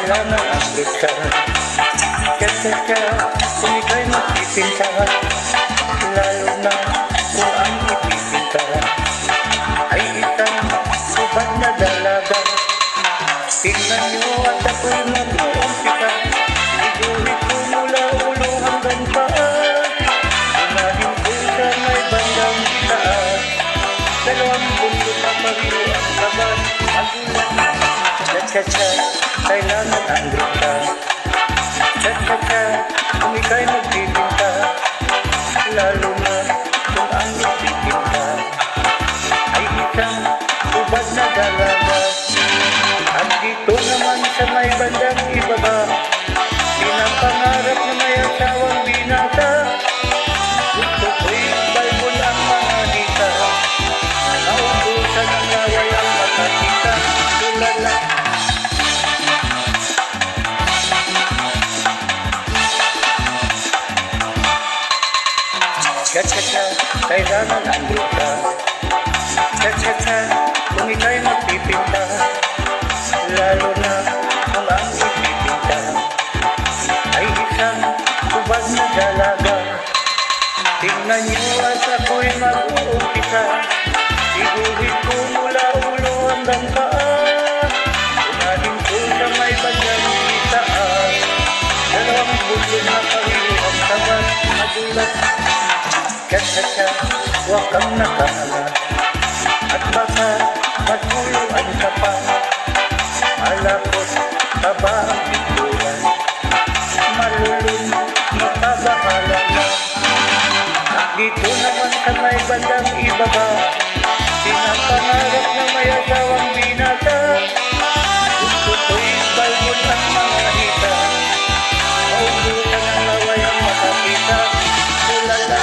kailangan upload ka. Kasi kung ika'y magpipinta, lalo na kung ang ipipinta ay isang subad na dalaga. Tingnan nyo at ako'y mag-uumpisa, iguhit ko mula ulo hanggang paa. Unahin ko sa may bandang itaas, dalawang bundok na pagilo ang kabas. Magulat na, cha-cha-cha, kailangan andun ka. Cha-cha-cha, kung ika'y magpipinta, lalo na kung ang ipipinta ay isang ubad na dalaga. At dito naman sa may bandang ibaba, pinapangarap na may asawang binata. Gusto ko'y balbon ang mga hita, nautusan ang laway ang makakita. Tulala cha-cha-cha, kailangan andun ka. Cha-cha-cha, kung ika'y magpipinta, lalo na kung ang ipipinta ay isang subad na dalaga. Tingnan nyo at ako'y mag-uumpisa, iguhit ko mula ulo hanggang paa. Unahin ko sa may bandang itaas, dalawang bulong na pagilo ang sabat. Magulat, cha-cha-cha, huwag kang nakahala, at baka magmuluan ka pa. Malapot ka ba ang pintuan, malulun, makabahala na. At dito naman sa may bandang ibaba, pinapangarap na may asawang binata. Gusto ko'y balbon ang mga hita, maubusan ang laway ang makakita. Tulala,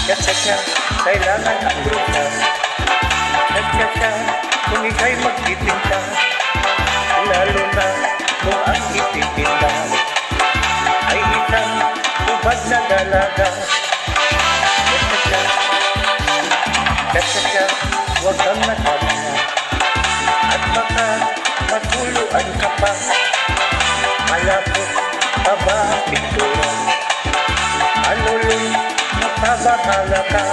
cha-cha-cha, kailangan ang grupa. Cha-cha-cha, kung ika'y magpipinta, lalo na kung ang ipipinta ay isang ubad na dalaga. Cha-cha-cha, cha-cha-cha, huwag kang nakahala, at baka maguluan ka pa. Malapot pa ba ang pintura, malulun, makabahala ka.